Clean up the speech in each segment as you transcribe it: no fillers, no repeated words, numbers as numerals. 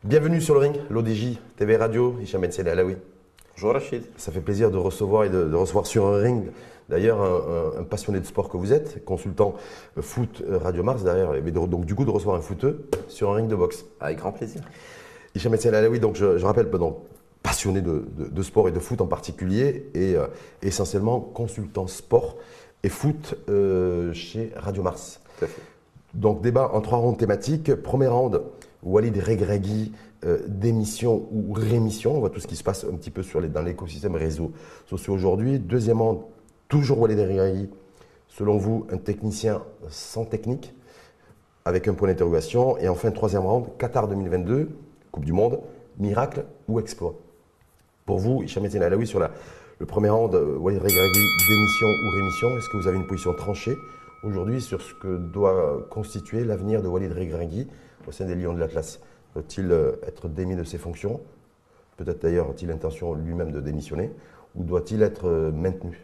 Bienvenue sur le ring, l'ODJ, TV Radio, Hicham Ben Saïd Alaoui. Bonjour Rachid. Ça fait plaisir de recevoir et de recevoir sur un ring, d'ailleurs, un passionné de sport que vous êtes, consultant foot Radio Mars, d'ailleurs, donc du coup de recevoir un footeux sur un ring de boxe. Avec grand plaisir. Hicham Ben Saïd Alaoui, donc je rappelle, donc, passionné de sport et de foot en particulier, et essentiellement consultant sport et foot chez Radio Mars. Tout à fait. Donc débat en 3 rounds thématiques. Premier round, Walid Regragui, démission ou rémission. On voit tout ce qui se passe un petit peu dans l'écosystème réseaux sociaux aujourd'hui. Deuxième round, toujours Walid Regragui. Selon vous, un technicien sans technique, avec un point d'interrogation. Et enfin, troisième round, Qatar 2022, Coupe du Monde, miracle ou exploit. Pour vous, Hicham Ben Saïd Alaoui, sur le premier round, Walid Regragui, démission ou rémission, est-ce que vous avez une position tranchée aujourd'hui sur ce que doit constituer l'avenir de Walid Regragui au sein des Lions de l'Atlas? Doit-il être démis de ses fonctions? Peut-être d'ailleurs a-t-il l'intention lui-même de démissionner? Ou doit-il être maintenu?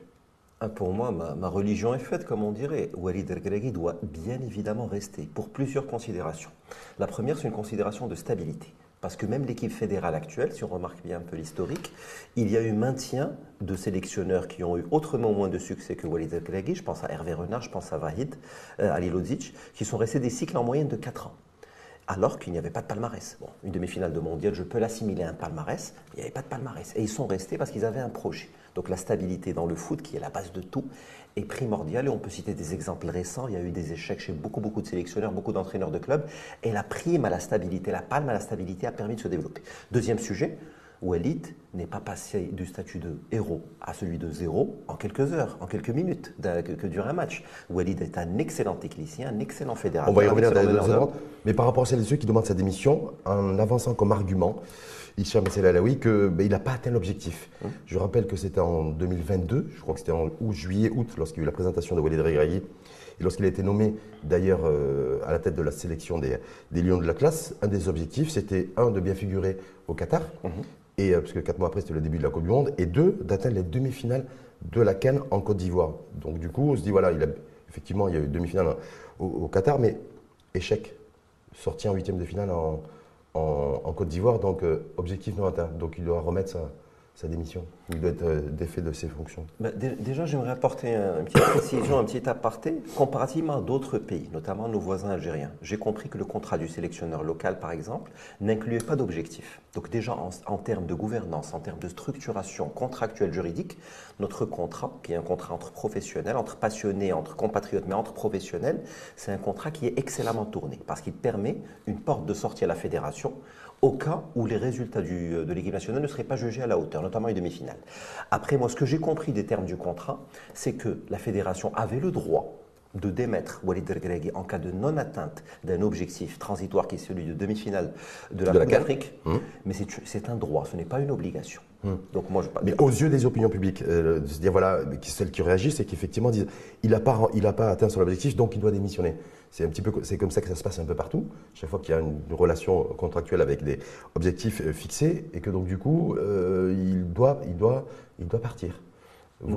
Pour moi, ma religion est faite, comme on dirait. Walid Regragui doit bien évidemment rester pour plusieurs considérations. La première, c'est une considération de stabilité. Parce que même l'équipe fédérale actuelle, si on remarque bien un peu l'historique, il y a eu maintien de sélectionneurs qui ont eu autrement moins de succès que Walid Regragui. Je pense à Hervé Renard, je pense à Vahid Halilodzic, qui sont restés des cycles en moyenne de 4 ans. Alors qu'il n'y avait pas de palmarès. Bon, une demi-finale de mondial, je peux l'assimiler à un palmarès, mais il n'y avait pas de palmarès. Et ils sont restés parce qu'ils avaient un projet. Donc la stabilité dans le foot, qui est la base de tout, est primordiale. Et on peut citer des exemples récents. Il y a eu des échecs chez beaucoup de sélectionneurs, beaucoup d'entraîneurs de clubs. Et la prime à la stabilité, la palme à la stabilité a permis de se développer. Deuxième sujet, Walid n'est pas passé du statut de héros à celui de zéro en quelques heures, en quelques minutes que dure un match. Walid est un excellent technicien, un excellent fédérateur. On va y revenir dans les 2 secondes. Mais par rapport à celles et ceux qui demandent sa démission, en avançant comme argument, Hicham Ben Saïd Alaoui, qu'il n'a pas atteint l'objectif. Je rappelle que c'était en 2022, je crois que c'était en juillet, août, lorsqu'il y a eu la présentation de Walid Regragui. Et lorsqu'il a été nommé d'ailleurs à la tête de la sélection des Lions de l'Atlas, un des objectifs, c'était de bien figurer au Qatar. Et, parce que 4 mois après, c'était le début de la Coupe du Monde, et 2, d'atteindre les demi-finales de la CAN en Côte d'Ivoire. Donc du coup, on se dit, voilà, effectivement, il y a eu demi-finale au Qatar, mais échec, sorti en 8e de finale en Côte d'Ivoire, donc objectif non atteint. Donc il doit remettre sa démission, il doit être défait de ses fonctions. Déjà, j'aimerais apporter une petite précision, un petit aparté. Comparativement à d'autres pays, notamment nos voisins algériens, j'ai compris que le contrat du sélectionneur local, par exemple, n'incluait pas d'objectif. Donc déjà, en termes de gouvernance, en termes de structuration contractuelle juridique, notre contrat, qui est un contrat entre professionnels, entre passionnés, entre compatriotes, mais entre professionnels, c'est un contrat qui est excellemment tourné, parce qu'il permet une porte de sortie à la fédération, au cas où les résultats de l'équipe nationale ne seraient pas jugés à la hauteur, notamment les demi-finales. Après, moi, ce que j'ai compris des termes du contrat, c'est que la fédération avait le droit de démettre Walid Regragui en cas de non-atteinte d'un objectif transitoire qui est celui de demi-finale de la Coupe d'Afrique, mais c'est un droit, ce n'est pas une obligation. Donc moi, mais aux yeux des opinions publiques, de se dire, voilà, celles qui réagissent, c'est qu'effectivement disent, il n'a pas atteint son objectif, donc il doit démissionner. C'est comme ça que ça se passe un peu partout, chaque fois qu'il y a une relation contractuelle avec des objectifs fixés, et que donc du coup, il doit partir.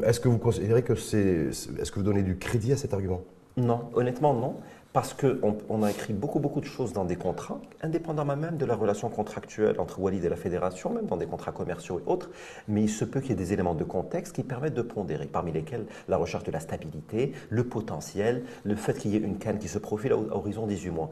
Est-ce que vous considérez est-ce que vous donnez du crédit à cet argument? Non, honnêtement non, parce qu'on a écrit beaucoup de choses dans des contrats, indépendamment même de la relation contractuelle entre Walid et la fédération, même dans des contrats commerciaux et autres, mais il se peut qu'il y ait des éléments de contexte qui permettent de pondérer, parmi lesquels la recherche de la stabilité, le potentiel, le fait qu'il y ait une CAN qui se profile à horizon 18 mois.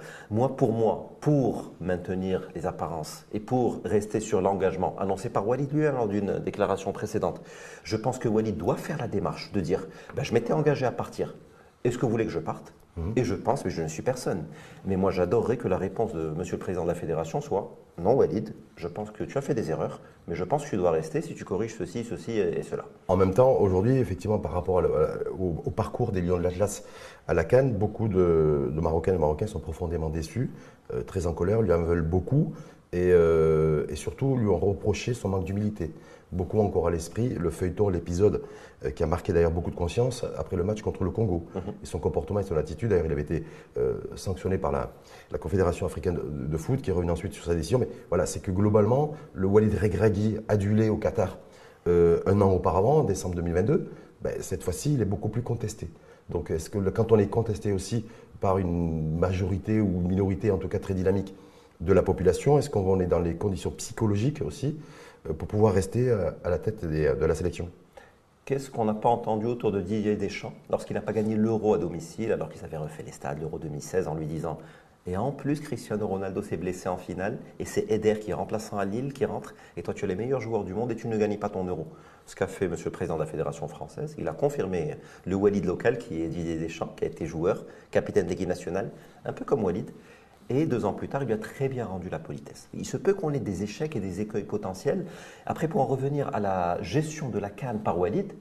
Pour maintenir les apparences et pour rester sur l'engagement annoncé par Walid lui-même lors d'une déclaration précédente, je pense que Walid doit faire la démarche de dire je m'étais engagé à partir, est-ce que vous voulez que je parte? Et je pense, mais je ne suis personne. Mais moi, j'adorerais que la réponse de Monsieur le Président de la Fédération soit « Non, Walid, je pense que tu as fait des erreurs, mais je pense que tu dois rester si tu corriges ceci et cela. » En même temps, aujourd'hui, effectivement, par rapport au parcours des Lions de l'Atlas à la CAN, beaucoup de Marocains et Marocains sont profondément déçus, très en colère, lui en veulent beaucoup et surtout lui ont reproché son manque d'humilité. Beaucoup ont encore à l'esprit le feuilleton, l'épisode qui a marqué d'ailleurs beaucoup de conscience après le match contre le Congo. Et son comportement et son attitude, d'ailleurs il avait été sanctionné par la Confédération africaine de foot qui est revenu ensuite sur sa décision. Mais voilà, c'est que globalement, le Walid Regragui adulé au Qatar un an auparavant, en décembre 2022, cette fois-ci, il est beaucoup plus contesté. Donc, est-ce que quand on est contesté aussi par une majorité ou une minorité, en tout cas très dynamique, de la population, est-ce qu'on est dans les conditions psychologiques aussi pour pouvoir rester à la tête de la sélection? Qu'est-ce qu'on n'a pas entendu autour de Didier Deschamps lorsqu'il n'a pas gagné l'Euro à domicile, alors qu'ils avaient refait les stades, l'Euro 2016, en lui disant et en plus, Cristiano Ronaldo s'est blessé en finale et c'est Eder qui est remplaçant à Lille qui rentre et toi tu es les meilleurs joueurs du monde et tu ne gagnes pas ton Euro. Ce qu'a fait Monsieur le Président de la Fédération française, il a confirmé le Walid local qui est Didier Deschamps, qui a été joueur, capitaine de l'équipe nationale, un peu comme Walid. Et 2 ans plus tard, il lui a très bien rendu la politesse. Il se peut qu'on ait des échecs et des écueils potentiels. Après, pour en revenir à la gestion de la CAN par Walid,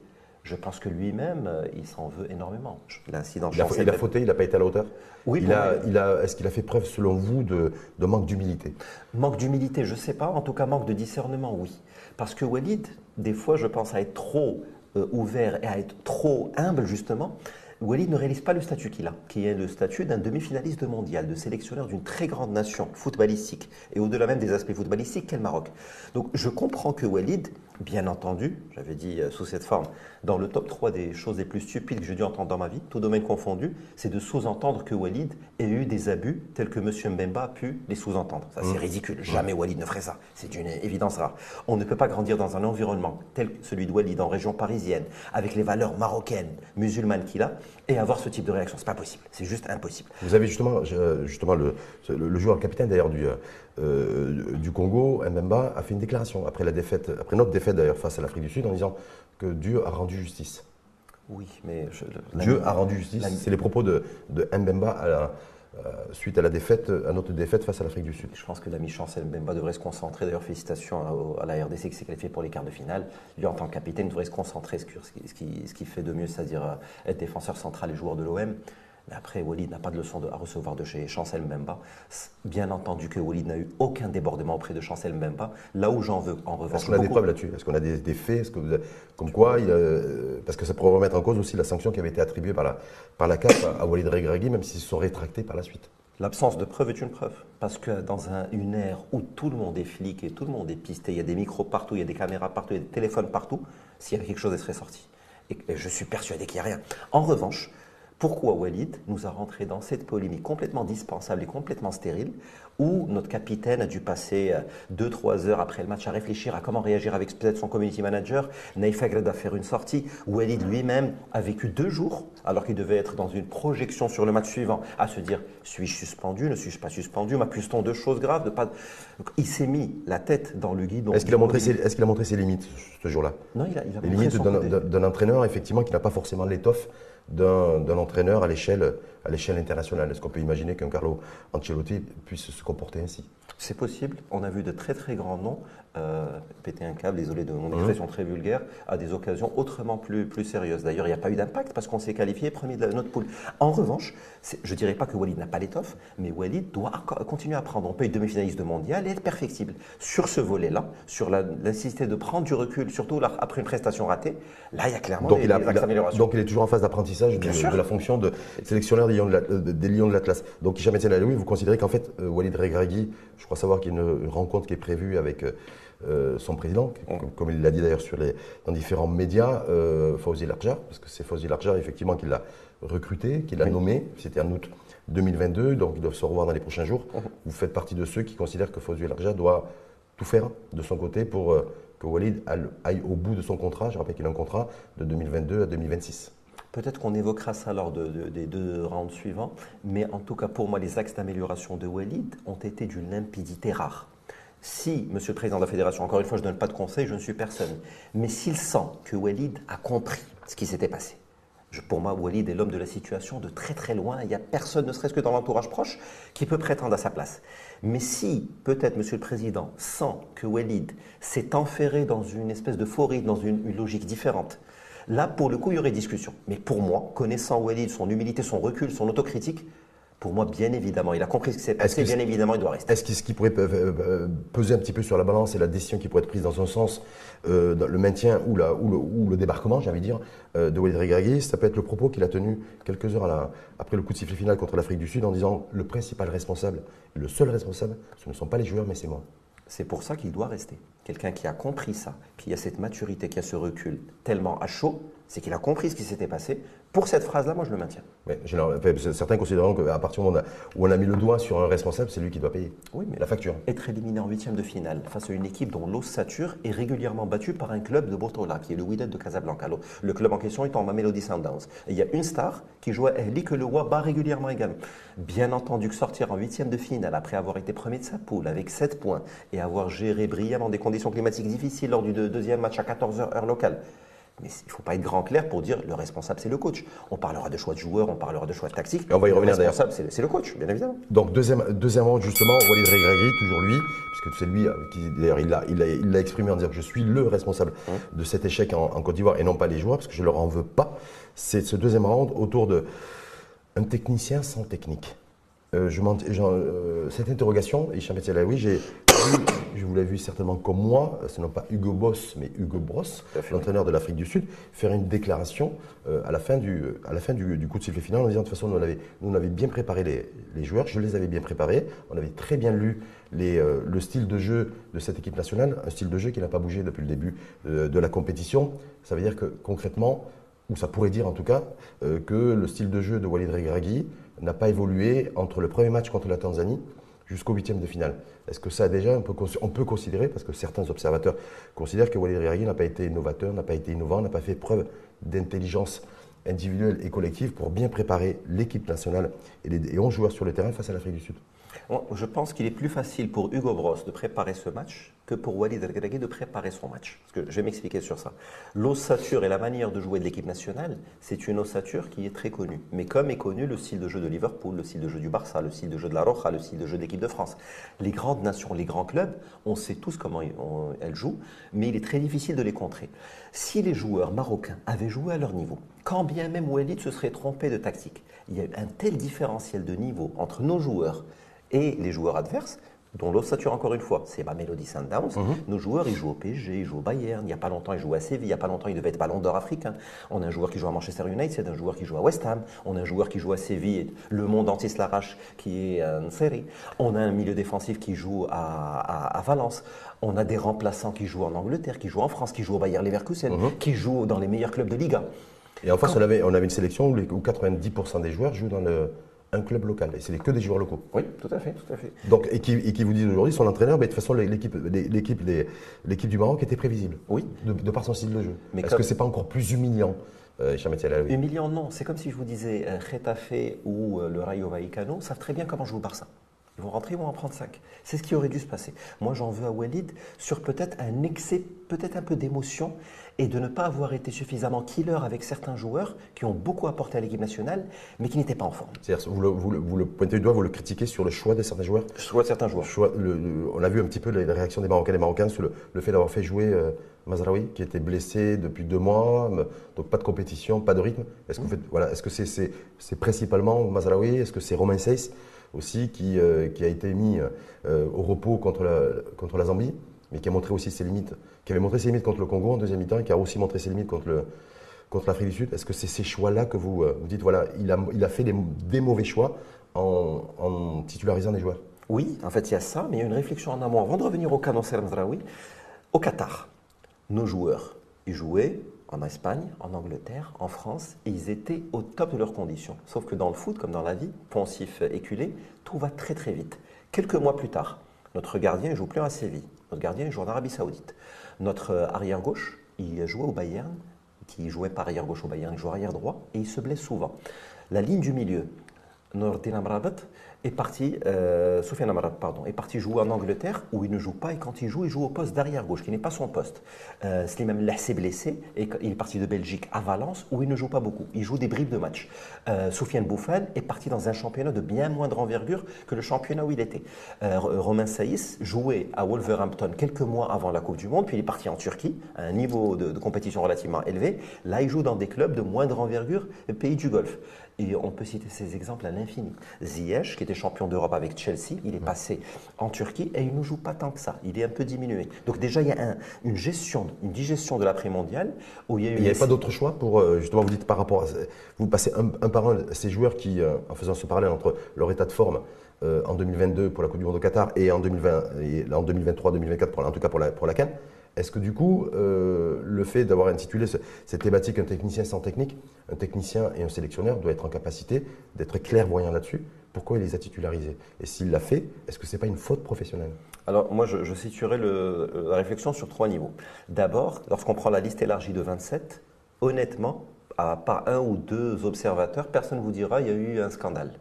je pense que lui-même, il s'en veut énormément. L'incident Il a fauté, il n'a pas été à la hauteur. Oui, est-ce qu'il a fait preuve, selon vous, de manque d'humilité? Manque d'humilité, je ne sais pas. En tout cas, manque de discernement, oui. Parce que Walid, des fois, je pense à être trop ouvert et à être trop humble, justement. Walid ne réalise pas le statut qu'il a, qui est le statut d'un demi-finaliste mondial, de sélectionneur d'une très grande nation footballistique, et au-delà même des aspects footballistiques qu'est le Maroc. Donc je comprends que Walid, bien entendu, j'avais dit sous cette forme, dans le top 3 des choses les plus stupides que j'ai dû entendre dans ma vie, tout domaine confondu, c'est de sous-entendre que Walid ait eu des abus tels que M. Mbemba a pu les sous-entendre. Ça c'est ridicule, jamais Walid ne ferait ça, c'est une évidence rare. On ne peut pas grandir dans un environnement tel que celui de Walid en région parisienne, avec les valeurs marocaines, musulmanes qu'il a, et avoir ce type de réaction. C'est pas possible, c'est juste impossible. Vous avez justement le joueur, le capitaine d'ailleurs du Congo, Mbemba, a fait une déclaration après notre défaite d'ailleurs face à l'Afrique du Sud en disant que Dieu a rendu justice. Oui, mais Dieu a rendu justice. C'est les propos de Mbemba suite à notre défaite face à l'Afrique du Sud. Je pense que l'ami Chancel Mbemba devrait se concentrer. D'ailleurs, félicitations à la RDC qui s'est qualifiée pour les quarts de finale. Lui, en tant que capitaine, devrait se concentrer sur ce qu'il fait de mieux, c'est-à-dire être défenseur central et joueur de l'OM. Mais après, Walid n'a pas de leçon à recevoir de chez Chancel Mbemba. Bien entendu que Walid n'a eu aucun débordement auprès de Chancel Mbemba. Là où j'en veux, en revanche. Est-ce qu'on a des preuves là-dessus? Est-ce qu'on a des faits? Comme quoi, parce que ça pourrait remettre en cause aussi la sanction qui avait été attribuée par la CAF à Walid Regragui, même s'ils se sont rétractés par la suite. L'absence de preuve est une preuve. Parce que dans une ère où tout le monde est flic et tout le monde est pisté, il y a des micros partout, il y a des caméras partout, il y a des téléphones partout, s'il y avait quelque chose, elle serait sortie. Et je suis persuadé qu'il n'y a rien. En revanche, pourquoi Walid nous a rentré dans cette polémique complètement dispensable et complètement stérile, où notre capitaine a dû passer 2-3 heures après le match à réfléchir à comment réagir avec peut-être son community manager, Naïf Agreda a fait une sortie, Walid lui-même a vécu 2 jours, alors qu'il devait être dans une projection sur le match suivant, à se dire, suis-je suspendu, ne suis-je pas suspendu, m'accuse-t-on de choses graves, Il s'est mis la tête dans le guidon. Est-ce qu'il a montré ses limites ce jour-là? Non, il a les limites d'un entraîneur, effectivement, qui n'a pas forcément l'étoffe d'un entraîneur à l'échelle internationale. Est-ce qu'on peut imaginer qu'un Carlo Ancelotti puisse se comporter ainsi? C'est possible. On a vu de très très grands noms péter un câble, désolé de mon expression très vulgaire, à des occasions autrement plus sérieuses. D'ailleurs, il n'y a pas eu d'impact parce qu'on s'est qualifié premier de notre poule. En revanche, je ne dirais pas que Walid n'a pas l'étoffe, mais Walid doit continuer à apprendre. On peut être demi-finaliste de mondial et être perfectible. Sur ce volet-là, sur la nécessité de prendre du recul, surtout là, après une prestation ratée, là, il y a clairement des axes d'amélioration. Donc, il est toujours en phase d'apprentissage de la fonction de sélectionneur des Lions de l'Atlas. Donc, Hicham Etienne Alaoui, vous considérez qu'en fait, Walid Regragui, je crois savoir qu'il y a une rencontre qui est prévue avec son président, comme il l'a dit d'ailleurs dans différents médias, Fawzi Larjar, parce que c'est Fawzi Larjar effectivement qui l'a recruté, qui l'a nommé, c'était en août 2022, donc ils doivent se revoir dans les prochains jours. Vous faites partie de ceux qui considèrent que Fawzi Larjar doit tout faire de son côté pour que Walid aille au bout de son contrat. Je rappelle qu'il a un contrat de 2022 à 2026. Peut-être qu'on évoquera ça lors des 2 rounds suivants, mais en tout cas pour moi, les axes d'amélioration de Walid ont été d'une limpidité rare. Si, Monsieur le Président de la Fédération, encore une fois, je ne donne pas de conseils, je ne suis personne, mais s'il sent que Walid a compris ce qui s'était passé, pour moi, Walid est l'homme de la situation de très très loin, il n'y a personne, ne serait-ce que dans l'entourage proche, qui peut prétendre à sa place. Mais si, peut-être, Monsieur le Président sent que Walid s'est enferré dans une espèce d'euphorie, dans une logique différente, là, pour le coup, il y aurait discussion. Mais pour moi, connaissant Walid, son humilité, son recul, son autocritique, pour moi, bien évidemment, il a compris ce qui s'est passé, bien évidemment, il doit rester. Est-ce ce qui pourrait peser un petit peu sur la balance et la décision qui pourrait être prise dans un sens, dans le maintien ou le débarquement, j'ai envie de dire, de Walid Regragui, ça peut être le propos qu'il a tenu quelques heures après le coup de sifflet final contre l'Afrique du Sud en disant le principal responsable, le seul responsable, ce ne sont pas les joueurs, mais c'est moi. C'est pour ça qu'il doit rester. quelqu'un qui a compris ça, puis il y a cette maturité, qui a ce recul tellement à chaud, c'est qu'il a compris ce qui s'était passé. Pour cette phrase-là, moi, je le maintiens. Ouais, certains considérant qu'à partir du moment où on a mis le doigt sur un responsable, c'est lui qui doit payer Oui, mais la facture. être éliminé en huitième de finale face à une équipe dont l'ossature est régulièrement battue par un club de Botola, qui est le Wydad de Casablanca. Le club en question étant Mamelodi Sundowns. Et il y a une star qui joue à Ahly que le WA bat régulièrement également. Bien entendu que sortir en huitième de finale après avoir été premier de sa poule avec 7 points et avoir géré brillamment des conditions climatiques difficiles lors du deuxième match à 14h heure locale. Mais il ne faut pas être grand clair pour dire le responsable, c'est le coach. On parlera de choix de joueurs, on parlera de choix tactiques. Et on va y revenir d'ailleurs. Le responsable, c'est le coach, bien évidemment. Donc, deuxièmement, justement, Walid Regragui, toujours lui, puisque c'est lui qui, d'ailleurs, il l'a exprimé en disant que je suis le responsable de cet échec en Côte d'Ivoire et non pas les joueurs, parce que je ne leur en veux pas. C'est ce deuxième round autour d'un technicien sans technique. Cette interrogation, Hicham Etielaoui, je vous l'ai vu certainement comme moi, ce n'est pas Hugo Boss, mais Hugo Bross, l'entraîneur de l'Afrique du Sud, faire une déclaration à la fin du coup de sifflet final en disant de toute façon, nous on avait bien préparé les joueurs, je les avais bien préparés, on avait très bien lu le style de jeu de cette équipe nationale, un style de jeu qui n'a pas bougé depuis le début de la compétition. Ça veut dire que concrètement, ou ça pourrait dire en tout cas, que le style de jeu de Walid Regragui n'a pas évolué entre le premier match contre la Tanzanie jusqu'au huitième de finale. Est-ce que ça déjà, on peut considérer, parce que certains observateurs considèrent que Walid Regragui n'a pas été novateur, n'a pas été innovant, n'a pas fait preuve d'intelligence individuelle et collective pour bien préparer l'équipe nationale et les 11 joueurs sur le terrain face à l'Afrique du Sud? Je pense qu'il est plus facile pour Hugo Bross de préparer ce match que pour Walid Regragui de préparer son match. Parce que je vais m'expliquer sur ça. L'ossature et la manière de jouer de l'équipe nationale, c'est une ossature qui est très connue. Mais comme est connu le style de jeu de Liverpool, le style de jeu du Barça, le style de jeu de la Roja, le style de jeu de l'équipe de France. Les grandes nations, les grands clubs, on sait tous comment elles jouent, mais il est très difficile de les contrer. Si les joueurs marocains avaient joué à leur niveau, quand bien même Walid se serait trompé de tactique, il y a un tel différentiel de niveau entre nos joueurs et les joueurs adverses, dont l'ossature, encore une fois, c'est Mamelodi Sundowns. Nos joueurs, ils jouent au PSG, ils jouent au Bayern. Il n'y a pas longtemps, ils jouent à Séville. Il n'y a pas longtemps, ils devaient être ballon d'or africain. On a un joueur qui joue à Manchester United, un joueur qui joue à West Ham. On a un joueur qui joue à Séville, le monde entier se l'arrache, qui est une série. On a un milieu défensif qui joue à Valence. On a des remplaçants qui jouent en Angleterre, qui jouent en France, qui jouent au Bayer Leverkusen, qui jouent dans les meilleurs clubs de Liga. Et en face, on avait une sélection où 90% des joueurs jouent dans un club local. Et c'est que des joueurs locaux. Oui, tout à fait, tout à fait. Donc, et qui vous disent aujourd'hui, son entraîneur, mais de toute façon, l'équipe du Maroc était prévisible. Oui. De par son style de jeu. Est-ce que ce n'est pas encore plus humiliant, Hicham Etielaoui? Humiliant, non. C'est comme si je vous disais Getafe ou le Rayo Vallecano savent très bien comment joue le Barça. Ils vont rentrer, ils vont en prendre 5. C'est ce qui aurait dû se passer. Moi, j'en veux à Walid sur peut-être un excès, peut-être un peu d'émotion et de ne pas avoir été suffisamment killer avec certains joueurs qui ont beaucoup apporté à l'équipe nationale, mais qui n'étaient pas en forme. C'est-à-dire, vous le pointez du doigt, vous le critiquez sur le choix de certains joueurs? Le choix de certains joueurs. On a vu un petit peu les réactions des Marocains et des Marocaines sur le fait d'avoir fait jouer Mazraoui, qui était blessé depuis 2 mois, donc pas de compétition, pas de rythme. Est-ce que c'est principalement Mazraoui? Est-ce que c'est Romain Saiss aussi qui a été mis au repos contre la Zambie, mais qui a montré aussi ses limites, qui avait montré ses limites contre le Congo en deuxième mi-temps et qui a aussi montré ses limites contre l'Afrique du Sud? Est-ce que c'est ces choix-là que vous dites, voilà, il a fait des mauvais choix en titularisant des joueurs? Oui, en fait, il y a ça, mais il y a une réflexion en amont. Avant de revenir au cas d'Anser Mazraoui, au Qatar, nos joueurs, ils jouaient en Espagne, en Angleterre, en France, et ils étaient au top de leurs conditions. Sauf que dans le foot, comme dans la vie, poncif, éculé, tout va très très vite. Quelques mois plus tard, notre gardien ne joue plus à Séville. Notre gardien joue en Arabie Saoudite. Notre arrière-gauche, il jouait au Bayern, qui jouait par arrière-gauche au Bayern, il joue arrière-droit, et il se blesse souvent. La ligne du milieu, Nordin Amrabat, est parti, Soufiane Amrabat, pardon, est parti jouer en Angleterre où il ne joue pas, et quand il joue au poste d'arrière-gauche, qui n'est pas son poste. Slimane Mleh s'est blessé et il est parti de Belgique à Valence où il ne joue pas beaucoup. Il joue des bribes de match. Soufiane Boufal est parti dans un championnat de bien moindre envergure que le championnat où il était. Romain Saïs jouait à Wolverhampton quelques mois avant la Coupe du Monde, puis il est parti en Turquie, à un niveau de compétition relativement élevé. Là, il joue dans des clubs de moindre envergure, pays du Golfe. Et on peut citer ces exemples à l'infini. Ziyech, qui était été champion d'Europe avec Chelsea, il est passé en Turquie et il ne joue pas tant que ça. Il est un peu diminué. Donc déjà, il y a une digestion de l'après-mondial où il y a eu... Il n'y avait pas d'autre choix pour, justement, vous dites par rapport à... Vous passez un par un ces joueurs qui, en faisant ce parallèle entre leur état de forme en 2022 pour la Coupe du Monde au Qatar et en 2020, et en 2023-2024, en tout cas pour la CAN, est-ce que du coup, le fait d'avoir intitulé cette thématique un technicien sans technique, un technicien et un sélectionneur doit être en capacité d'être clairvoyant là-dessus? Pourquoi il les a titularisés? Et s'il l'a fait, est-ce que ce n'est pas une faute professionnelle? Alors moi, je situerai la réflexion sur 3 niveaux. D'abord, lorsqu'on prend la liste élargie de 27, honnêtement, à part 1 ou 2 observateurs, personne ne vous dira il y a eu un scandale.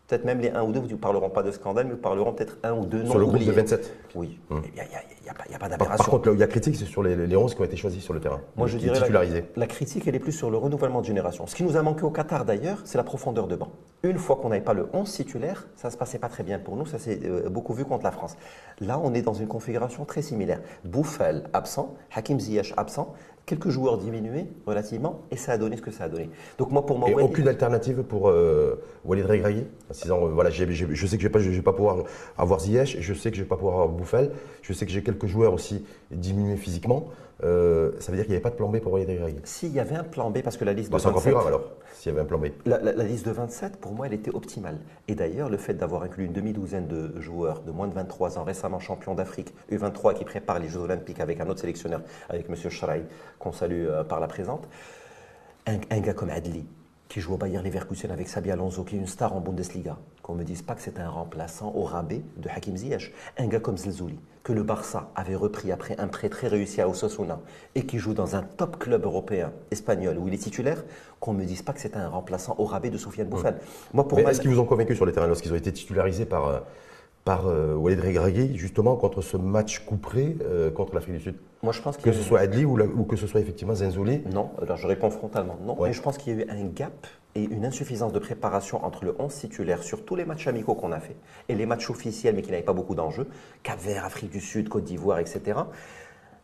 Peut-être même les 1 ou 2 vous ne parleront pas de scandale, mais vous parleront peut-être 1 ou 2 noms. Sur le groupe de 27? Oui, il n'y a pas Par d'aberration. contre, là où il y a critique, c'est sur les 11 qui ont été choisis sur le terrain. Moi, je qui dirais titularisés. la critique, elle est plus sur le renouvellement de génération. Ce qui nous a manqué au Qatar, d'ailleurs, c'est la profondeur de banc. Une fois qu'on n'avait pas le 11 titulaire, ça ne se passait pas très bien pour nous. Ça s'est beaucoup vu contre la France. Là, on est dans une configuration très similaire. Boufal absent, Hakim Ziyech absent, quelques joueurs diminués relativement, et ça a donné ce que ça a donné. Donc moi, pour moi, Et aucune alternative pour Walid Regragui, en se disant, voilà, je sais que je ne vais pas pouvoir avoir Ziyech, je sais que je ne vais pas pouvoir avoir Boufal, je sais que j'ai quelques joueurs aussi diminués physiquement. Ça veut dire qu'il n'y avait pas de plan B pour Walid Regragui. S'il y avait un plan B, parce que la liste de C'est encore 27, plus grave alors, s'il y avait un plan B. La liste de 27, pour moi, elle était optimale. Et d'ailleurs, le fait d'avoir inclus une demi-douzaine de joueurs de moins de 23 ans, récemment champions d'Afrique, U23 qui préparent les Jeux Olympiques avec un autre sélectionneur, avec M. Schreil, qu'on salue par la présente, un gars comme Adli, qui joue au Bayer Leverkusen avec Xabi Alonso, qui est une star en Bundesliga, qu'on ne me dise pas que c'est un remplaçant au rabais de Hakim Ziyech. Un gars comme Zelzouli, que le Barça avait repris après un prêt très réussi à Osasuna et qui joue dans un top club européen espagnol où il est titulaire, qu'on ne me dise pas que c'est un remplaçant au rabais de Soufiane Boufal. Moi, pour Mais moi, est-ce qu'ils vous ont convaincu sur les terrains lorsqu'ils ont été titularisés par Walid Regragui, justement contre ce match couperé contre l'Afrique du Sud? moi, je pense qu'il Que y a ce eu- soit Adli ou que ce soit effectivement Zenzouli? Non, alors je réponds frontalement non, Ouais. mais je pense qu'il y a eu un gap et une insuffisance de préparation entre le 11 titulaire sur tous les matchs amicaux qu'on a fait et les matchs officiels mais qui n'avaient pas beaucoup d'enjeux, Cap-Vert, Afrique du Sud, Côte d'Ivoire, etc.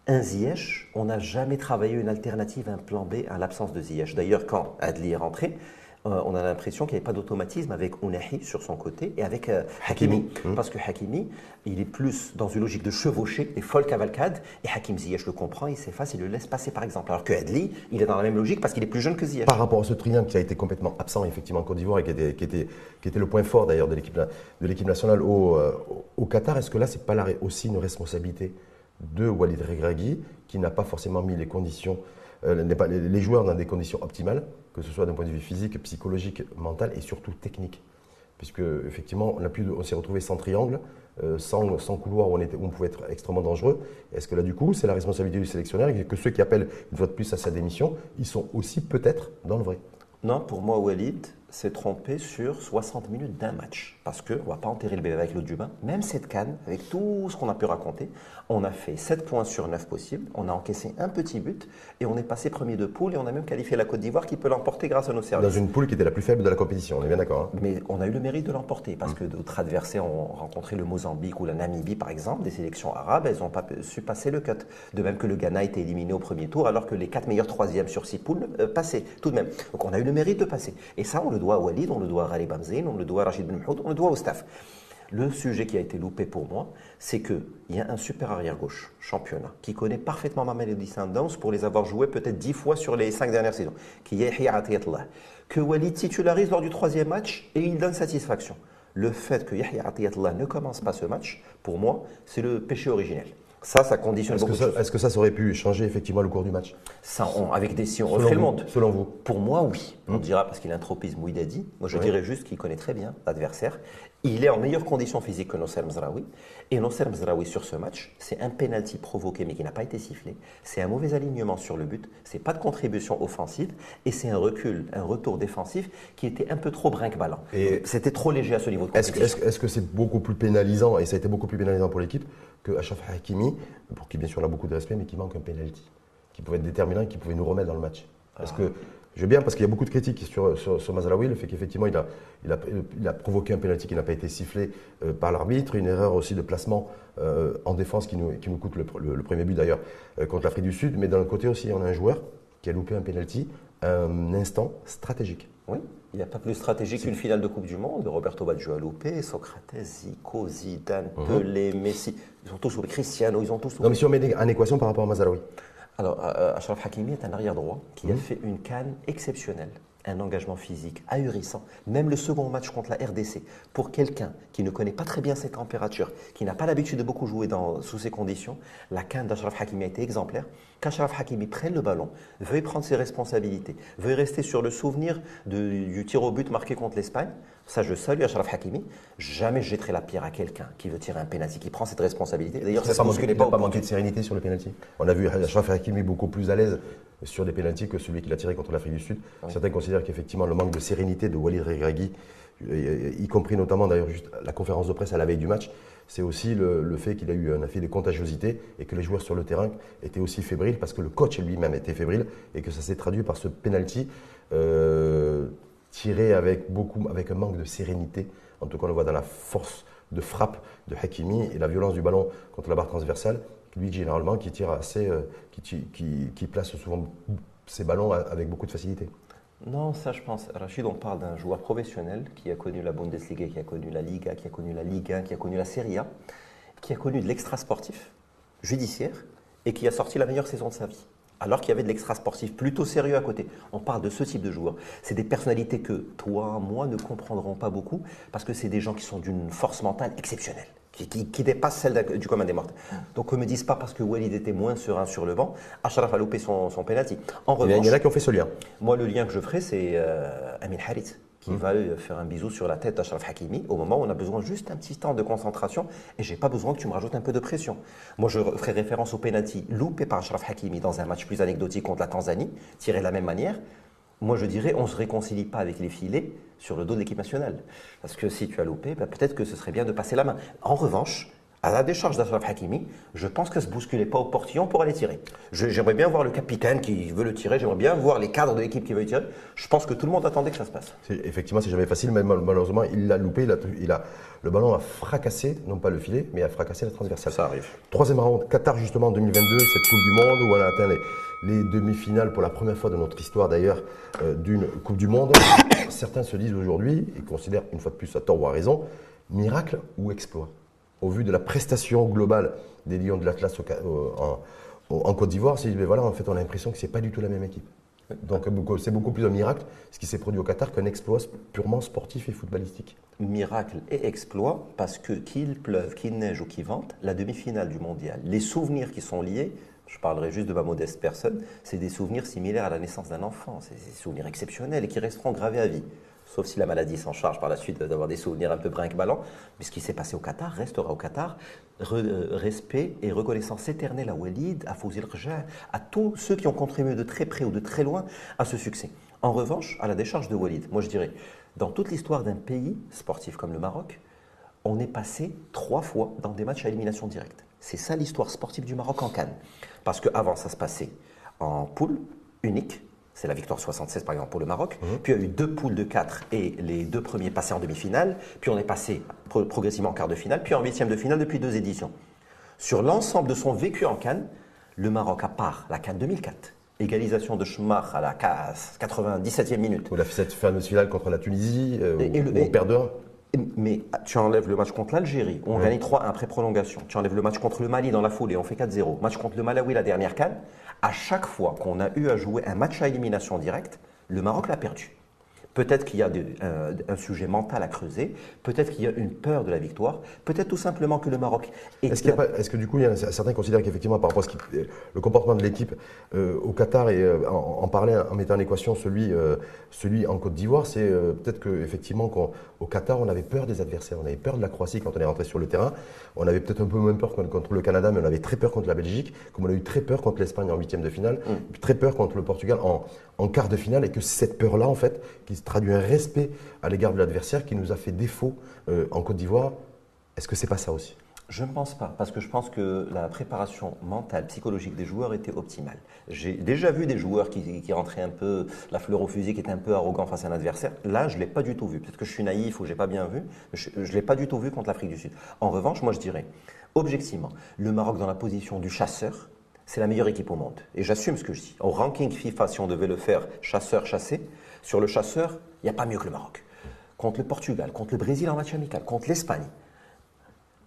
Un Ziyech, on n'a jamais travaillé une alternative, un plan B à l'absence de Ziyech. D'ailleurs, quand Adli est rentré, on a l'impression qu'il n'y avait pas d'automatisme avec Ounahi sur son côté et avec Hakimi. Parce que Hakimi, il est plus dans une logique de chevaucher, des folles cavalcades, et Hakim Ziyech le comprend, il s'efface, il le laisse passer par exemple. Alors que Adli, il est dans la même logique parce qu'il est plus jeune que Ziyech. Par rapport à ce triangle qui a été complètement absent effectivement en Côte d'Ivoire et qui était le point fort d'ailleurs de l'équipe nationale au Qatar, est-ce que là, c'est pas aussi une responsabilité de Walid Regragui qui n'a pas forcément mis les conditions, les joueurs dans des conditions optimales, que ce soit d'un point de vue physique, psychologique, mental et surtout technique? Puisque effectivement, on s'est retrouvé sans triangle, sans couloir où on pouvait être extrêmement dangereux. Est-ce que là, du coup, c'est la responsabilité du sélectionneur et que ceux qui appellent une fois de plus à sa démission, ils sont aussi peut-être dans le vrai? Non, pour moi, Walid s'est trompé sur 60 minutes d'un match. Parce qu'on ne va pas enterrer le bébé avec l'eau du bain. Même cette CAN, avec tout ce qu'on a pu raconter, on a fait 7 points sur 9 possibles. On a encaissé un petit but et on est passé premier de poule et on a même qualifié la Côte d'Ivoire qui peut l'emporter grâce à nos services. Dans une poule qui était la plus faible de la compétition, on est bien d'accord, hein? Mais on a eu le mérite de l'emporter parce que d'autres adversaires ont rencontré le Mozambique ou la Namibie, par exemple, des sélections arabes, elles n'ont pas su passer le cut. De même que le Ghana a été éliminé au premier tour alors que les 4 meilleurs troisièmes sur 6 poules passaient tout de même. Donc on a eu le mérite de passer. Et ça, on le doit à Walid, on le doit à Ghalib Hamzain, on le doit à Rachid Ben Mhoud, on le doit au staff. Le sujet qui a été loupé pour moi, c'est qu'il y a un super arrière-gauche championnat qui connaît parfaitement Mamelodi Sundowns pour les avoir joués peut-être 10 fois sur les 5 dernières saisons, qui est Yahya Atiyatullah, que Walid titularise lors du 3e match et il donne satisfaction. Le fait que Yahya Atiyatullah ne commence pas ce match, pour moi, c'est le péché originel. Ça conditionne beaucoup de choses. Est-ce que ça aurait pu changer effectivement le cours du match? Si on refait le monde. Selon vous? Pour moi, oui. On dira parce qu'il a un tropisme Mouidadi. Moi, je dirais juste qu'il connaît très bien l'adversaire. Il est en meilleure condition physique que Nosser Mzraoui. Et Nosser Mzraoui, sur ce match, c'est un penalty provoqué mais qui n'a pas été sifflé. C'est un mauvais alignement sur le but. C'est pas de contribution offensive. Et c'est un retour défensif qui était un peu trop brinque-ballant. C'était trop léger à ce niveau de compétition. Est-ce que c'est beaucoup plus pénalisant, et ça a été beaucoup plus pénalisant pour l'équipe, que Achraf Hakimi, pour qui bien sûr on a beaucoup de respect, mais qui manque un penalty, qui pouvait être déterminant et qui pouvait nous remettre dans le match? Parce que je veux bien, parce qu'il y a beaucoup de critiques sur Mazraoui, le fait qu'effectivement il a provoqué un penalty qui n'a pas été sifflé par l'arbitre, une erreur aussi de placement en défense qui nous coûte le premier but d'ailleurs contre l'Afrique du Sud, mais d'un autre côté aussi on a un joueur qui a loupé un penalty un instant stratégique. Oui, il n'y a pas plus stratégique qu'une finale de Coupe du Monde. Roberto Baggio a loupé, Socrates, Zico, Zidane, Pelé, Messi, ils ont tous loupé. Cristiano, ils ont tous loupé. Non, mais si on met en équation par rapport à Mazraoui. Alors, Achraf Hakimi est un arrière-droit qui a fait une CAN exceptionnelle. Un engagement physique ahurissant. Même le second match contre la RDC, pour quelqu'un qui ne connaît pas très bien ses températures, qui n'a pas l'habitude de beaucoup jouer sous ces conditions, la CAN d'Achraf Hakimi a été exemplaire. Qu'Achraf Hakimi prenne le ballon, veuille prendre ses responsabilités, veuille rester sur le souvenir du tir au but marqué contre l'Espagne. Ça, je salue Achraf Hakimi. Jamais je jetterai la pierre à quelqu'un qui veut tirer un pénalty, qui prend cette responsabilité. D'ailleurs, ça ne pas manqué de sérénité sur le pénalty. On a vu Achraf Hakimi beaucoup plus à l'aise sur des pénaltys que celui qu'il a tiré contre l'Afrique du Sud. Oui. Certains considèrent qu'effectivement le manque de sérénité de Walid Regragui, y compris notamment d'ailleurs juste la conférence de presse à la veille du match, c'est aussi le fait qu'il a eu un effet de contagiosité et que les joueurs sur le terrain étaient aussi fébriles parce que le coach lui-même était fébrile et que ça s'est traduit par ce penalty tiré avec un manque de sérénité. En tout cas, on le voit dans la force de frappe de Hakimi et la violence du ballon contre la barre transversale. Lui, généralement, qui tire assez, qui place souvent ses ballons avec beaucoup de facilité. Non, ça je pense. Rachid, on parle d'un joueur professionnel qui a connu la Bundesliga, qui a connu la Liga, qui a connu la Ligue 1, qui a connu la Serie A, qui a connu de l'extra-sportif, judiciaire, et qui a sorti la meilleure saison de sa vie. Alors qu'il y avait de l'extra-sportif plutôt sérieux à côté. On parle de ce type de joueurs. C'est des personnalités que toi, moi, ne comprendrons pas beaucoup, parce que c'est des gens qui sont d'une force mentale exceptionnelle. Qui dépasse celle du commun des mortels. Donc, ne me disent pas parce que Walid était moins serein sur le banc, Achraf a loupé son penalty. En revanche, il y en a qui ont fait ce lien. Moi, le lien que je ferai, c'est Amin Harit, qui va faire un bisou sur la tête d'Achraf Hakimi au moment où on a besoin juste un petit temps de concentration et j'ai pas besoin que tu me rajoutes un peu de pression. Moi, je ferai référence au penalty loupé par Achraf Hakimi dans un match plus anecdotique contre la Tanzanie, tiré de la même manière. Moi, je dirais, on ne se réconcilie pas avec les filets sur le dos de l'équipe nationale. Parce que si tu as loupé, peut-être que ce serait bien de passer la main. En revanche, à la décharge d'Achraf Hakimi, je pense qu'elle ne se bousculait pas au portillon pour aller tirer. J'aimerais bien voir le capitaine qui veut le tirer, j'aimerais bien voir les cadres de l'équipe qui veulent le tirer. Je pense que tout le monde attendait que ça se passe. Effectivement, c'est jamais facile, mais malheureusement, il l'a loupé, le ballon a fracassé, non pas le filet, mais a fracassé la transversale. Ça arrive. Troisième round, Qatar justement en 2022, cette Coupe du Monde où on a atteint les demi-finales pour la première fois de notre histoire d'ailleurs d'une Coupe du Monde. Certains se disent aujourd'hui, et considèrent une fois de plus à tort ou à raison, miracle ou exploit. Au vu de la prestation globale des Lions de l'Atlas en Côte d'Ivoire, c'est voilà, en fait, on a l'impression que ce n'est pas du tout la même équipe. Donc c'est beaucoup plus un miracle ce qui s'est produit au Qatar qu'un exploit purement sportif et footballistique. Miracle et exploit parce que qu'il pleuve, qu'il neige ou qu'il vente, la demi-finale du mondial, les souvenirs qui sont liés, je parlerai juste de ma modeste personne, c'est des souvenirs similaires à la naissance d'un enfant, c'est des souvenirs exceptionnels et qui resteront gravés à vie. Sauf si la maladie s'en charge par la suite d'avoir des souvenirs un peu brinque-ballant. Mais ce qui s'est passé au Qatar restera au Qatar. Respect et reconnaissance éternelle à Walid, à Fawzi El-Rja, à tous ceux qui ont contribué de très près ou de très loin à ce succès. En revanche, à la décharge de Walid, moi je dirais, dans toute l'histoire d'un pays sportif comme le Maroc, on est passé 3 fois dans des matchs à élimination directe. C'est ça l'histoire sportive du Maroc en CAN. Parce qu'avant, ça se passait en poule unique. C'est la victoire 76 par exemple pour le Maroc. Puis il y a eu 2 poules de 4 et les 2 premiers passés en demi-finale. Puis on est passé progressivement en quart de finale, puis en 8e de finale depuis 2 éditions. Sur l'ensemble de son vécu en CAN, le Maroc, à part la CAN 2004, égalisation de Schmach à la 97e minute. Ou cette fameuse finale contre la Tunisie, on perd 2-1. Mais tu enlèves le match contre l'Algérie, où on gagne 3-1 après prolongation. Tu enlèves le match contre le Mali dans la foulée, on fait 4-0. Match contre le Malawi, la dernière CAN. À chaque fois qu'on a eu à jouer un match à élimination directe, le Maroc l'a perdu. Peut-être qu'il y a un sujet mental à creuser, peut-être qu'il y a une peur de la victoire, peut-être tout simplement que le Maroc est... Est-ce que du coup, certains considèrent qu'effectivement, par rapport à le comportement de l'équipe au Qatar et en parler en mettant en équation celui en Côte d'Ivoire, c'est peut-être qu'effectivement qu'au Qatar, on avait peur des adversaires, on avait peur de la Croatie quand on est rentré sur le terrain, on avait peut-être un peu moins peur contre le Canada, mais on avait très peur contre la Belgique, comme on a eu très peur contre l'Espagne en 8e de finale, puis très peur contre le Portugal en quart de finale, et que cette peur-là, en fait, qui se traduit un respect à l'égard de l'adversaire qui nous a fait défaut en Côte d'Ivoire. Est-ce que c'est pas ça aussi? Je ne pense pas, parce que je pense que la préparation mentale, psychologique des joueurs était optimale. J'ai déjà vu des joueurs qui rentraient un peu, la fleur au fusil, qui étaient un peu arrogants face à un adversaire. Là, je ne l'ai pas du tout vu. Peut-être que je suis naïf ou je n'ai pas bien vu, mais je ne l'ai pas du tout vu contre l'Afrique du Sud. En revanche, moi je dirais, objectivement, le Maroc dans la position du chasseur, c'est la meilleure équipe au monde. Et j'assume ce que je dis. Au ranking FIFA, si on devait le faire chasseur-chassé, sur le chasseur, il n'y a pas mieux que le Maroc. Contre le Portugal, contre le Brésil en match amical, contre l'Espagne.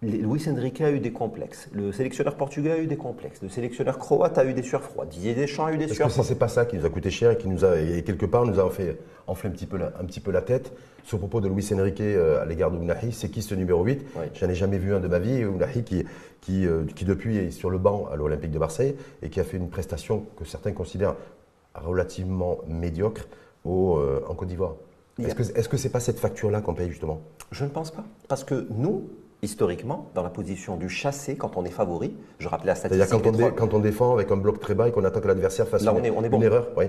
Luis Enrique a eu des complexes, le sélectionneur portugais a eu des complexes, le sélectionneur croate a eu des sueurs froides, Didier Deschamps a eu des sueurs froides. Est-ce que c'est pas ça qui nous a coûté cher et qui nous a, et quelque part, nous a fait enfler un petit peu la tête ce propos de Luis Enrique à l'égard de Ounahi? C'est qui ce numéro 8? Oui. Je n'en ai jamais vu un de ma vie. Ounahi qui depuis est sur le banc à l'Olympique de Marseille et qui a fait une prestation que certains considèrent relativement médiocre en Côte d'Ivoire. Est-ce que c'est pas cette facture-là qu'on paye justement? Je ne pense pas. Parce que nous, historiquement, dans la position du chassé, quand on est favori, je rappelais la statistique. C'est-à-dire quand on défend avec un bloc très bas et qu'on attend que l'adversaire fasse une erreur. Oui.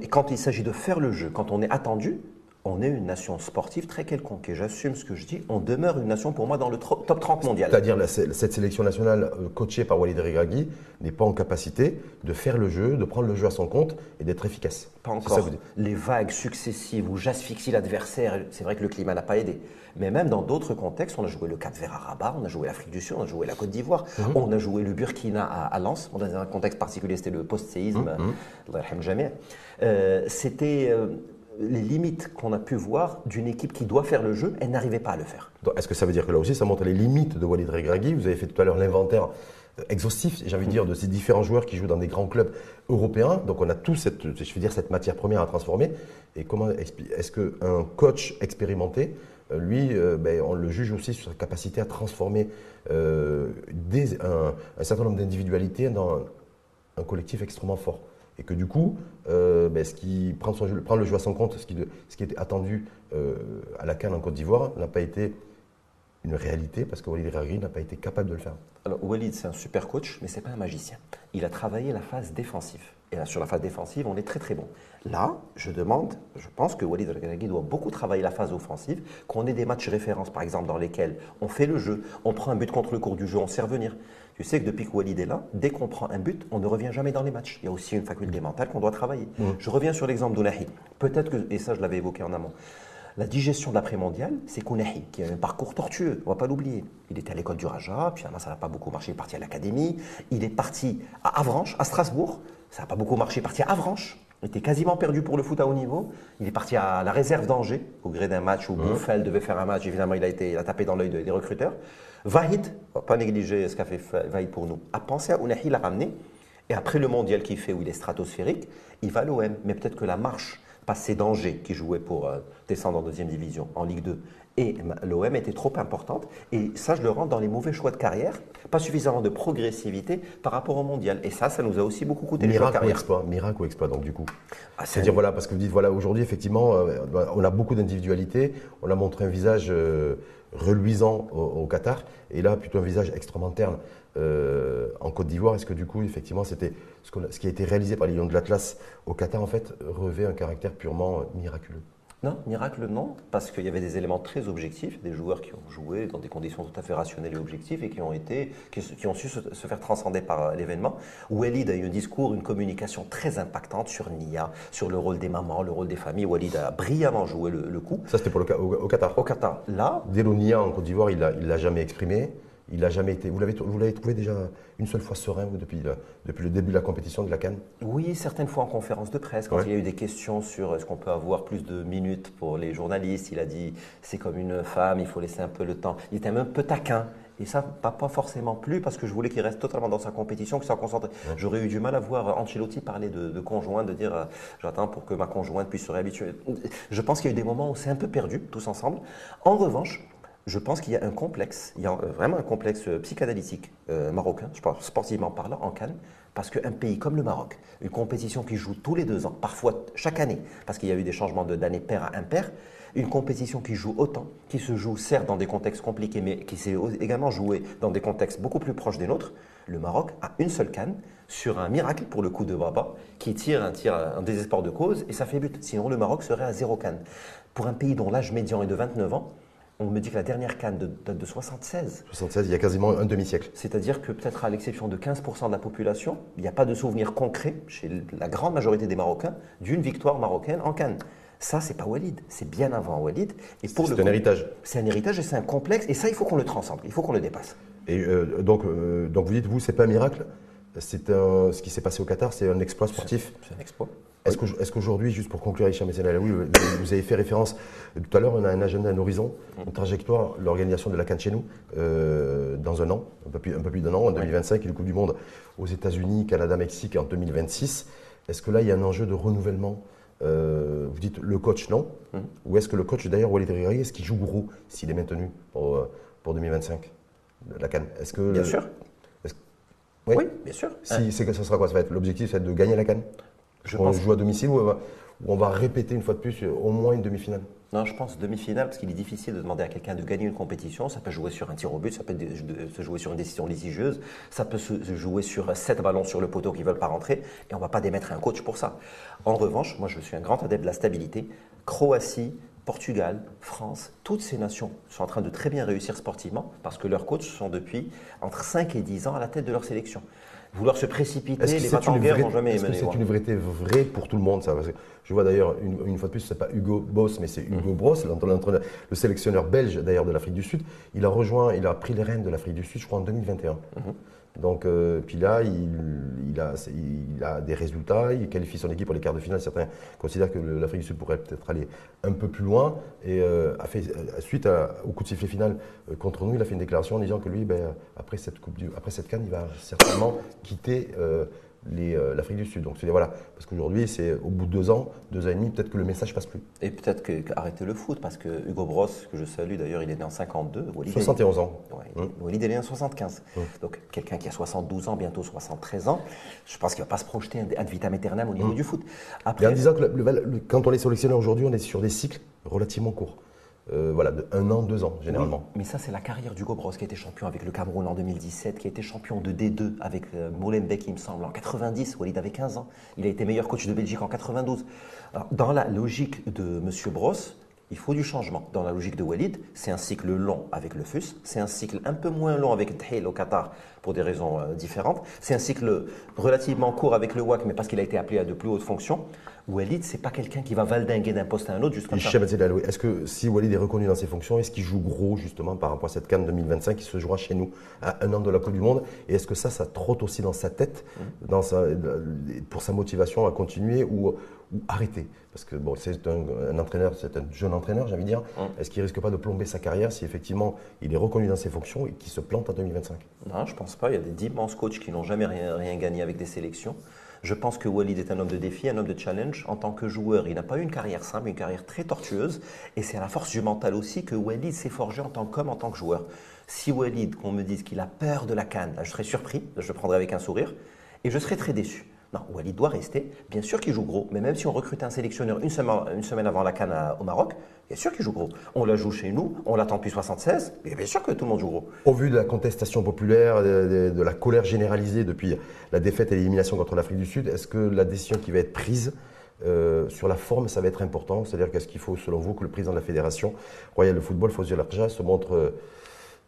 Quand il s'agit de faire le jeu, quand on est attendu, on est une nation sportive très quelconque. Et j'assume ce que je dis, on demeure une nation pour moi dans le top 30 mondial. C'est-à-dire cette sélection nationale coachée par Walid Regragui n'est pas en capacité de faire le jeu, de prendre le jeu à son compte et d'être efficace. Pas encore. Les vagues successives où j'asphyxie l'adversaire, c'est vrai que le climat n'a pas aidé. Mais même dans d'autres contextes, on a joué le Cap-Vert à Rabat, on a joué l'Afrique du Sud, on a joué la Côte d'Ivoire, on a joué le Burkina à Lens. Dans un contexte particulier, c'était le post-séisme. Allah yarham jami'. C'était les limites qu'on a pu voir d'une équipe qui doit faire le jeu, elle n'arrivait pas à le faire. Est-ce que ça veut dire que là aussi, ça montre les limites de Walid Regragui? Vous avez fait tout à l'heure l'inventaire exhaustif, j'ai envie de dire, de ces différents joueurs qui jouent dans des grands clubs européens. Donc on a tous cette matière première à transformer. Et comment est-ce qu'un coach expérimenté, lui, on le juge aussi sur sa capacité à transformer un certain nombre d'individualités dans un collectif extrêmement fort? Et que du coup, ce qui prend le jeu à son compte, ce qui était attendu à la CAN en Côte d'Ivoire, n'a pas été une réalité parce que Walid Regragui n'a pas été capable de le faire. Alors Walid, c'est un super coach, mais ce n'est pas un magicien. Il a travaillé la phase défensive. Et là, sur la phase défensive, on est très très bon. Là, je pense que Walid Regragui doit beaucoup travailler la phase offensive, qu'on ait des matchs références, par exemple, dans lesquels on fait le jeu, on prend un but contre le cours du jeu, on sait revenir. Tu sais que depuis que Walid est là, dès qu'on prend un but, on ne revient jamais dans les matchs. Il y a aussi une faculté mentale qu'on doit travailler. Je reviens sur l'exemple d'Ounahi. Peut-être que, et ça je l'avais évoqué en amont, la digestion de l'après-mondial, c'est Kounahi, qui a un parcours tortueux, on ne va pas l'oublier. Il était à l'école du Raja, puis finalement ça n'a pas beaucoup marché, il est parti à l'académie. Il est parti à Avranches, à Strasbourg, ça n'a pas beaucoup marché, il est parti à Avranches. Il était quasiment perdu pour le foot à haut niveau. Il est parti à la réserve d'Angers, au gré d'un match où Bouffel devait faire un match. Évidemment, il a tapé dans l'œil des recruteurs. Vahid, on ne va pas négliger ce qu'a fait Vahid pour nous, a pensé à Ounahi, l'a ramené. Et après le mondial qu'il fait, où il est stratosphérique, il va à l'OM. Mais peut-être que la marche passée d'Angers, qui jouait pour descendre en deuxième division, en Ligue 2, et l'OM était trop importante. Et ça, je le rends dans les mauvais choix de carrière. Pas suffisamment de progressivité par rapport au mondial. Et ça nous a aussi beaucoup coûté les choix de carrière. Miracle ou exploit, donc du coup. C'est-à-dire, voilà, parce que vous dites, voilà, aujourd'hui, effectivement, on a beaucoup d'individualité. On a montré un visage reluisant au Qatar. Et là, plutôt un visage extrêmement terne en Côte d'Ivoire. Est-ce que du coup, effectivement, c'était ce qui a été réalisé par les Lions de l'Atlas au Qatar, en fait, revêt un caractère purement miraculeux? Non, miracle non, parce qu'il y avait des éléments très objectifs, des joueurs qui ont joué dans des conditions tout à fait rationnelles et objectives et qui ont su se faire transcender par l'événement. Walid a eu un discours, une communication très impactante sur Nia, sur le rôle des mamans, le rôle des familles. Walid a brillamment joué le coup. Ça, c'était au Qatar. Au Qatar. Là, dès Nia en Côte d'Ivoire, il l'a jamais exprimé. Il n'a jamais été. Vous l'avez trouvé déjà une seule fois serein depuis le début de la compétition de la CAN? Oui, certaines fois en conférence de presse, quand il y a eu des questions sur est-ce qu'on peut avoir plus de minutes pour les journalistes, il a dit c'est comme une femme, il faut laisser un peu le temps. Il était même un peu taquin. Et ça m'a pas forcément plu parce que je voulais qu'il reste totalement dans sa compétition, qu'il soit concentré. J'aurais eu du mal à voir Ancelotti parler de conjoint, de dire j'attends pour que ma conjointe puisse se réhabituer. Je pense qu'il y a eu des moments où c'est un peu perdu, tous ensemble. En revanche, je pense qu'il y a un complexe, il y a vraiment un complexe psychanalytique marocain, je pense sportivement parlant, en CAN, parce qu'un pays comme le Maroc, une compétition qui joue tous les 2 ans, parfois chaque année, parce qu'il y a eu des changements d'année pair à impair, une compétition qui joue autant, qui se joue certes dans des contextes compliqués, mais qui s'est également jouée dans des contextes beaucoup plus proches des nôtres, le Maroc a une seule CAN sur un miracle pour le coup de Baba, qui tire un désespoir de cause et ça fait but. Sinon le Maroc serait à 0 CAN. Pour un pays dont l'âge médian est de 29 ans, on me dit que la dernière CAN date de 76. 76, il y a quasiment un demi-siècle. C'est-à-dire que peut-être à l'exception de 15% de la population, il n'y a pas de souvenir concret chez la grande majorité des Marocains d'une victoire marocaine en CAN. Ça, c'est pas Walid, c'est bien avant Walid. C'est un héritage. C'est un héritage et c'est un complexe. Et ça, il faut qu'on le transcende, il faut qu'on le dépasse. Et donc vous dites, vous, c'est pas un miracle. ce qui s'est passé au Qatar, c'est un exploit sportif. C'est un exploit. Est-ce qu'aujourd'hui, juste pour conclure, Hicham Essene-Alaoui, vous avez fait référence, tout à l'heure, on a un agenda, un horizon, une trajectoire, l'organisation de la CAN chez nous, dans un an, un peu plus d'un an, en 2025, et le Coupe du Monde aux États-Unis, Canada, Mexique en 2026. Est-ce que là, il y a un enjeu de renouvellement? Vous dites le coach, non? Ou est-ce que le coach, d'ailleurs, Walid Regragui, est-ce qu'il joue gros s'il est maintenu pour 2025, la CAN? Bien sûr. Oui, bien sûr. Ça sera quoi? Ça va être l'objectif, c'est de gagner la CAN? On joue à domicile ou on va répéter une fois de plus au moins une demi-finale? Non, je pense demi-finale parce qu'il est difficile de demander à quelqu'un de gagner une compétition. Ça peut jouer sur un tir au but, ça peut se jouer sur une décision litigieuse, ça peut se jouer sur 7 ballons sur le poteau qui ne veulent pas rentrer et on ne va pas démettre un coach pour ça. En revanche, moi je suis un grand adepte de la stabilité. Croatie, Portugal, France, toutes ces nations sont en train de très bien réussir sportivement parce que leurs coachs sont depuis entre 5 et 10 ans à la tête de leur sélection. Vouloir se préciter, les bateaux en guerre n'ont jamais mené. Est-ce que c'est une vérité vraie pour tout le monde, ça? Parce que je vois d'ailleurs, une fois de plus, ce n'est pas Hugo Boss, mais c'est Hugo Bross, le sélectionneur belge d'ailleurs de l'Afrique du Sud. Il a pris les rênes de l'Afrique du Sud, je crois, en 2021. Donc, puis là, il a des résultats, il qualifie son équipe pour les quarts de finale. Certains considèrent que l'Afrique du Sud pourrait peut-être aller un peu plus loin. Et suite au coup de sifflet final contre nous, il a fait une déclaration en disant que lui, après cette CAN, il va certainement quitter l'Afrique du Sud. Donc, voilà, parce qu'aujourd'hui, c'est au bout de 2 ans et demi, peut-être que le message passe plus. Et peut-être qu'arrêter le foot, parce que Hugo Bross, que je salue d'ailleurs, il est né en 52. 71 ans. Walid est né en 75. Donc, quelqu'un qui a 72 ans, bientôt 73 ans, je pense qu'il ne va pas se projeter ad vitam aeternam au niveau du foot. Après, en disant que quand on est sélectionneur aujourd'hui, on est sur des cycles relativement courts. Voilà, de 1 an, 2 ans, généralement. Oui, mais ça, c'est la carrière d'Hugo Bross, qui a été champion avec le Cameroun en 2017, qui a été champion de D2 avec Molenbeek, il me semble, en 90. Walid avait 15 ans. Il a été meilleur coach de Belgique en 92. Alors, dans la logique de M. Bross, il faut du changement. Dans la logique de Walid, c'est un cycle long avec le FUS, c'est un cycle un peu moins long avec Dhil au Qatar pour des raisons différentes, c'est un cycle relativement court avec le WAC, mais parce qu'il a été appelé à de plus hautes fonctions. Walid, c'est pas quelqu'un qui va valdinguer d'un poste à un autre juste comme ça. Est-ce que si Walid est reconnu dans ses fonctions, est-ce qu'il joue gros justement par rapport à cette CAN 2025 qui se jouera chez nous à 1 an de la Coupe du Monde? Et est-ce que ça trotte aussi dans sa tête pour sa motivation à continuer ou arrêter? Parce que bon, c'est un entraîneur, c'est un jeune entraîneur, j'ai envie de dire. Est-ce qu'il ne risque pas de plomber sa carrière si effectivement il est reconnu dans ses fonctions et qu'il se plante en 2025? Non, je ne pense pas. Il y a d'immenses coachs qui n'ont jamais rien gagné avec des sélections. Je pense que Walid est un homme de défi, un homme de challenge. En tant que joueur, il n'a pas eu une carrière simple, une carrière très tortueuse. Et c'est à la force du mental aussi que Walid s'est forgé en tant qu'homme, en tant que joueur. Si Walid, qu'on me dise qu'il a peur de la CAN, je serais surpris, je le prendrais avec un sourire. Et je serais très déçu. Non, Walid doit rester. Bien sûr qu'il joue gros, mais même si on recrute un sélectionneur une semaine avant la CAN au Maroc, bien sûr qu'il joue gros. On la joue chez nous, on l'attend depuis 76, et bien sûr que tout le monde joue gros. Au vu de la contestation populaire, de la colère généralisée depuis la défaite et l'élimination contre l'Afrique du Sud, est-ce que la décision qui va être prise sur la forme, ça va être important? C'est-à-dire qu'est-ce qu'il faut, selon vous, que le président de la Fédération royale de football, Fawzi El Harja, se montre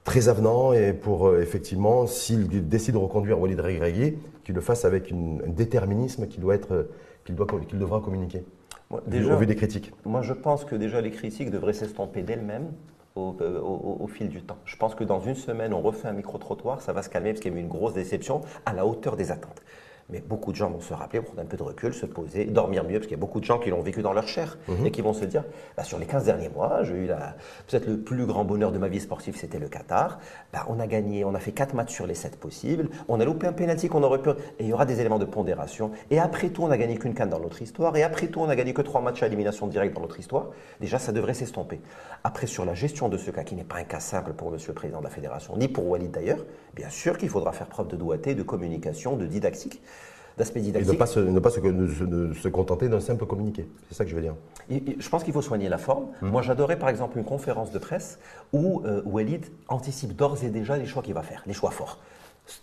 très avenant et pour effectivement, s'il décide de reconduire Walid Regragui, qu'il le fasse avec un déterminisme qu'il devra communiquer au vu des critiques? Moi, je pense que déjà les critiques devraient s'estomper d'elles-mêmes au fil du temps. Je pense que dans une semaine, on refait un micro-trottoir, ça va se calmer parce qu'il y a eu une grosse déception à la hauteur des attentes. Mais beaucoup de gens vont se rappeler, prendre un peu de recul, se poser, dormir mieux, parce qu'il y a beaucoup de gens qui l'ont vécu dans leur chair et qui vont se dire, sur les 15 derniers mois, j'ai eu peut-être le plus grand bonheur de ma vie sportive, c'était le Qatar. On a gagné, on a fait 4 matchs sur les 7 possibles, on a loupé un pénalty qu'on aurait pu, et il y aura des éléments de pondération. Et après tout, on n'a gagné qu'une CAN dans notre histoire, et après tout, on n'a gagné que 3 matchs à élimination directe dans notre histoire. Déjà, ça devrait s'estomper. Après, sur la gestion de ce cas, qui n'est pas un cas simple pour Monsieur le Président de la Fédération, ni pour Walid d'ailleurs, bien sûr qu'il faudra faire preuve de doigté, de communication, de didactique. D'aspect didactique. Et ne pas se contenter d'un simple communiqué. C'est ça que je veux dire. Je pense qu'il faut soigner la forme. Moi, j'adorais par exemple une conférence de presse où Walid anticipe d'ores et déjà les choix qu'il va faire, les choix forts.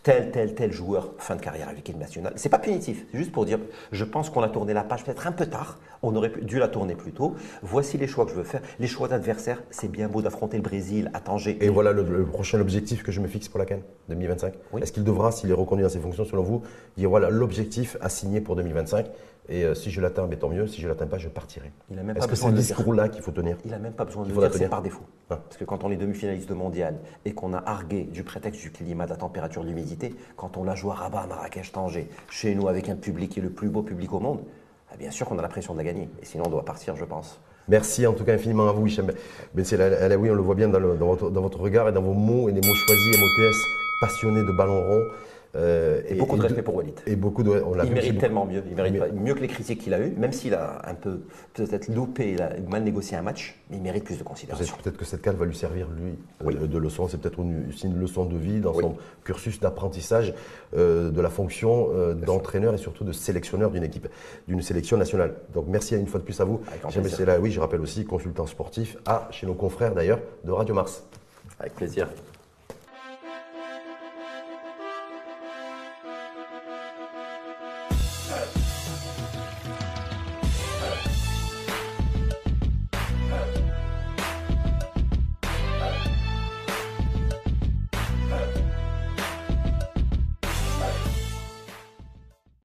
Tel joueur, fin de carrière avec l'équipe nationale. C'est pas punitif, c'est juste pour dire, je pense qu'on a tourné la page peut-être un peu tard, on aurait dû la tourner plus tôt. Voici les choix que je veux faire. Les choix d'adversaires, c'est bien beau d'affronter le Brésil à Tanger. Et voilà le prochain objectif que je me fixe pour la CAN 2025. Oui. Est-ce qu'il devra, s'il est reconduit dans ses fonctions selon vous, dire voilà l'objectif assigné pour 2025, Et si je l'atteins, tant mieux. Si je ne l'atteins pas, je partirai. Est-ce que c'est le discours-là qu'il faut tenir? Il n'a même pas besoin de le dire, c'est par défaut. Parce que quand on est demi-finaliste de mondial et qu'on a argué du prétexte du climat, de la température, de l'humidité, quand on l'a joué à Rabat, à Marrakech, Tanger, chez nous avec un public qui est le plus beau public au monde, bien sûr qu'on a la pression de la gagner. Et sinon, on doit partir, je pense. Merci en tout cas infiniment à vous, Hicham Bensaïd Alaoui. On le voit bien dans votre regard et dans vos mots et les mots choisis, MOTS, passionné de ballon rond. Et beaucoup de respect pour Walid. Et il mérite tellement mieux. Il mérite mieux que les critiques qu'il a eues, même s'il a un peu peut-être loupé, il a mal négocié un match, mais il mérite plus de considération. Peut-être que cette cale va lui servir, lui, de leçon. C'est peut-être une leçon de vie dans son cursus d'apprentissage de la fonction d'entraîneur et surtout de sélectionneur d'une équipe, d'une sélection nationale. Donc merci une fois de plus à vous. Oui, je rappelle aussi consultant sportif chez nos confrères d'ailleurs de Radio Mars. Avec plaisir.